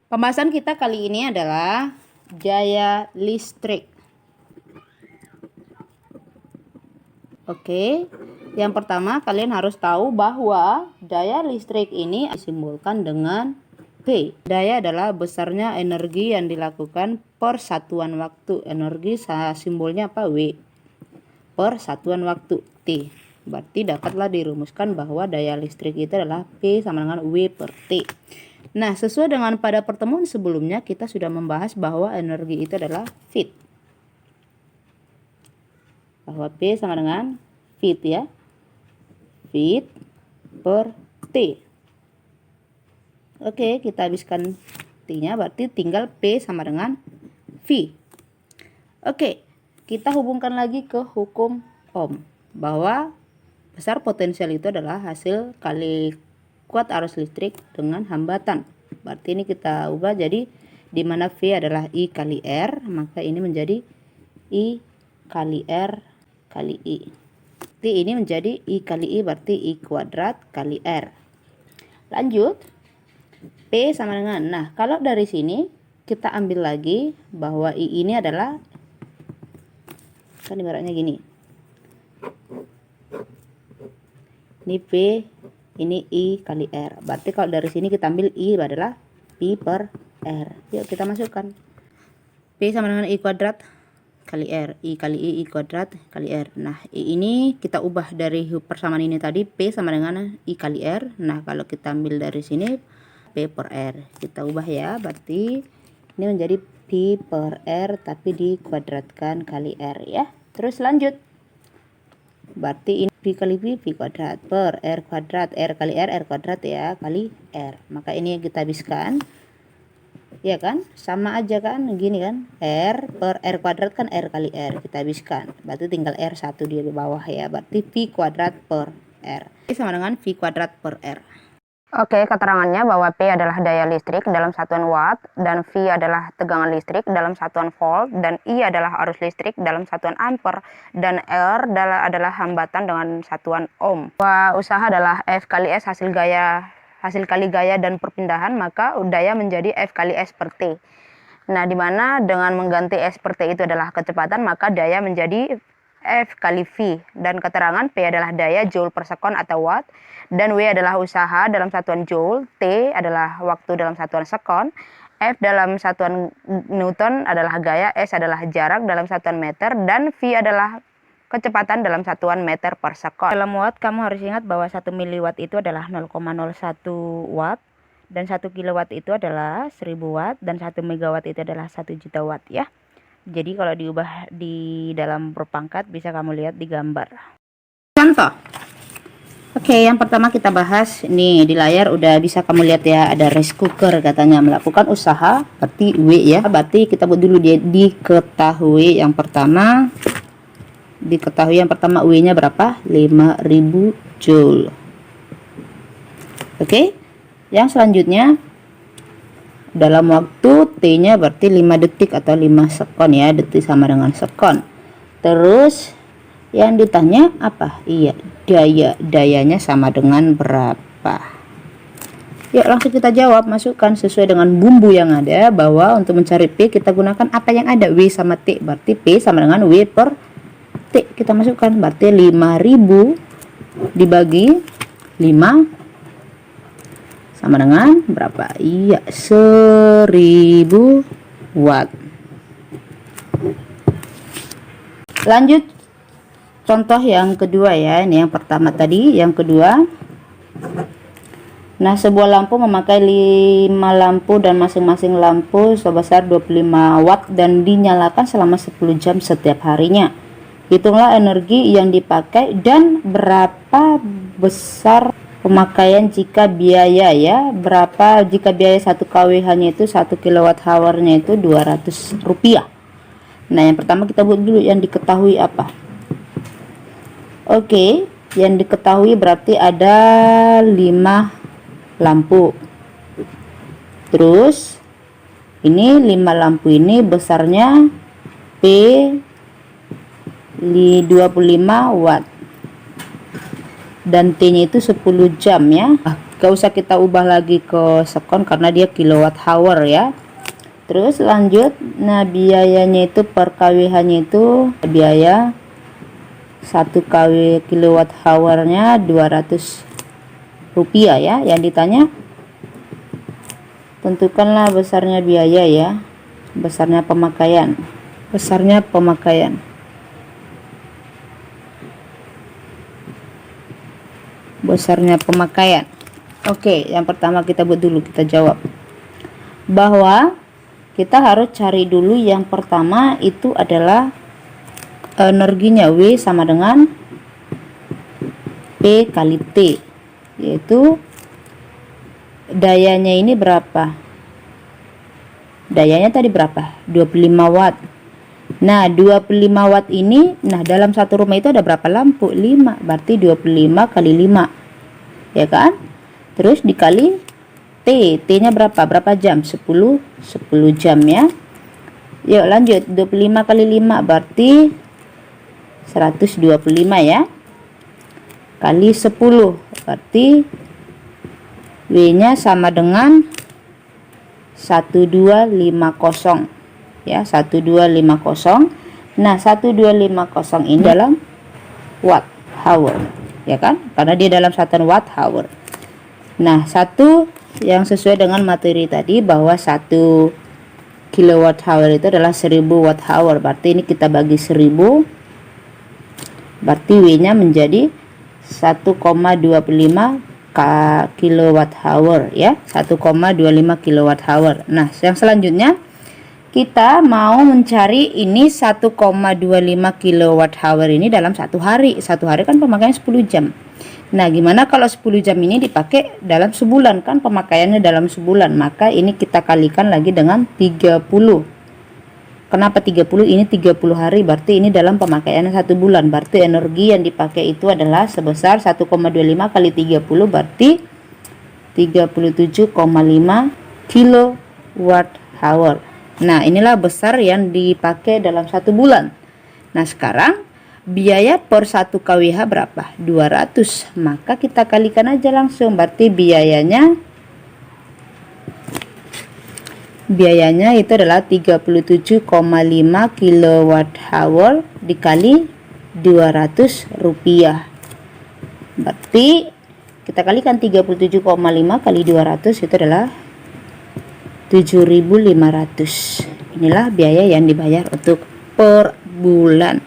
Pembahasan kita kali ini adalah daya listrik. Oke, yang pertama kalian harus tahu bahwa daya listrik ini disimbolkan dengan P. Daya adalah besarnya energi yang dilakukan per satuan waktu. Energi simbolnya apa? W. Per satuan waktu T. Berarti dapatlah dirumuskan bahwa daya listrik itu adalah P sama dengan W per T. Nah, sesuai dengan pada pertemuan sebelumnya kita sudah membahas bahwa energi itu adalah Fit. Bahwa P sama dengan Fit ya. Fit per T. Oke, kita habiskan T-nya, berarti tinggal P sama dengan V. Oke, kita hubungkan lagi ke hukum Ohm. Bahwa besar potensial itu adalah hasil kali kuat arus listrik dengan hambatan. Berarti ini kita ubah jadi di mana V adalah I kali R, maka ini menjadi I kali R kali I. Berarti ini menjadi I kali I, berarti I kuadrat kali R. Lanjut, P sama dengan, nah kalau dari sini kita ambil lagi bahwa I ini adalah, kan ibaratnya gini, ini P, ini I kali R. Berarti kalau dari sini kita ambil I adalah P per R. Yuk kita masukkan. P sama dengan I kuadrat kali R. I kali I kuadrat kali R. Nah, I ini kita ubah dari persamaan ini tadi. P sama dengan I kali R. Nah, kalau kita ambil dari sini P per R. Kita ubah ya. Berarti ini menjadi P per R tapi dikuadratkan kali R ya. Terus lanjut. Berarti ini P kali P kuadrat per R kuadrat, R kali R kuadrat ya, kali R. Maka ini kita habiskan. Ya kan? Sama aja kan? Gini kan? R per R kuadrat kan R kali R. Kita habiskan. Berarti tinggal R1 di bawah ya. Berarti V kuadrat per R. Ini sama dengan V kuadrat per R. Oke, keterangannya bahwa P adalah daya listrik dalam satuan watt, dan V adalah tegangan listrik dalam satuan volt, dan I adalah arus listrik dalam satuan ampere, dan R adalah hambatan dengan satuan ohm. Bahwa usaha adalah F kali S hasil kali gaya dan perpindahan, maka daya menjadi F kali S per T. Nah, dimana dengan mengganti S per T itu adalah kecepatan, maka daya menjadi F kali V, dan keterangan P adalah daya joule per sekon atau watt, dan W adalah usaha dalam satuan joule, T adalah waktu dalam satuan sekon, F dalam satuan Newton adalah gaya, S adalah jarak dalam satuan meter, dan V adalah kecepatan dalam satuan meter per sekon. Dalam watt, kamu harus ingat bahwa 1 miliwatt itu adalah 0,01 watt, dan 1 kilowatt itu adalah 1000 watt, dan 1 megawatt itu adalah 1 juta watt ya. Jadi kalau diubah di dalam perpangkat bisa kamu lihat di gambar. Contoh. Oke, yang pertama kita bahas nih di layar udah bisa kamu lihat ya, ada rice cooker katanya melakukan usaha, berarti W ya. Berarti kita buat dulu dia diketahui yang pertama. W-nya berapa? 5000 joule. Oke. Yang selanjutnya dalam waktu T-nya berarti 5 detik atau 5 sekon ya, detik sama dengan sekon. Terus yang ditanya apa? Iya, dayanya sama dengan berapa? Yuk langsung kita jawab, masukkan sesuai dengan bumbu yang ada, bahwa untuk mencari P kita gunakan apa yang ada, W sama T. Berarti P sama dengan W per T. Kita masukkan, berarti 5000 dibagi 5 sama dengan berapa? Iya, 1000 watt. Lanjut contoh yang kedua ya. Ini yang pertama tadi, yang kedua. Nah, sebuah lampu memakai 5 lampu dan masing-masing lampu sebesar 25 watt dan dinyalakan selama 10 jam setiap harinya. Hitunglah energi yang dipakai dan berapa besar pemakaian jika biaya ya, berapa jika biaya 1 kWh nya itu 1 kWh nya itu 200 rupiah. Nah, yang pertama kita buat dulu yang diketahui apa. Oke, yang diketahui berarti ada 5 lampu. Terus ini 5 lampu ini besarnya P 25 watt. Dan T-nya itu 10 jam ya. Gak usah kita ubah lagi ke sekon karena dia kilowatt hour ya. Terus lanjut, nah biayanya itu per kWh-nya itu biaya 1 kW kilowatt hour-nya 200 rupiah ya. Yang ditanya, tentukanlah besarnya biaya ya, besarnya pemakaian. Oke, yang pertama kita buat dulu, kita jawab bahwa kita harus cari dulu yang pertama itu adalah energinya. W sama dengan P kali T, yaitu dayanya ini berapa? Dayanya tadi berapa? 25 watt. Nah 25 watt ini, nah dalam satu rumah itu ada berapa lampu? 5, berarti 25 kali 5 ya kan. Terus dikali T, T nya berapa? Berapa jam? 10 jam ya. Yuk lanjut, 25 kali 5 berarti 125 ya, kali 10 berarti W nya sama dengan 1250 ya, 1250. Nah 1250 ini dalam watt hour ya kan, karena dia dalam satuan watt hour. Nah satu yang sesuai dengan materi tadi bahwa 1 kilowatt hour itu adalah 1000 watt hour, berarti ini kita bagi 1000, berarti W nya menjadi 1,25 kilowatt hour ya, 1,25 kilowatt hour. Nah yang selanjutnya kita mau mencari ini 1,25 kilowatt hour ini dalam satu hari kan pemakaian 10 jam. Nah gimana kalau 10 jam ini dipakai dalam sebulan, kan pemakaiannya dalam sebulan, maka ini kita kalikan lagi dengan 30. Kenapa 30? Ini 30 hari, berarti ini dalam pemakaian 1 bulan. Berarti energi yang dipakai itu adalah sebesar 1,25 kali 30, berarti 37,5 kilowatt hour. Nah inilah besar yang dipakai dalam 1 bulan. Nah sekarang biaya per 1 kWh berapa? 200. Maka kita kalikan aja langsung, berarti biayanya itu adalah 37,5 kilowatt hour dikali 200 rupiah. Berarti kita kalikan 37,5 kali 200 itu adalah 7.500. Inilah biaya yang dibayar untuk per bulan.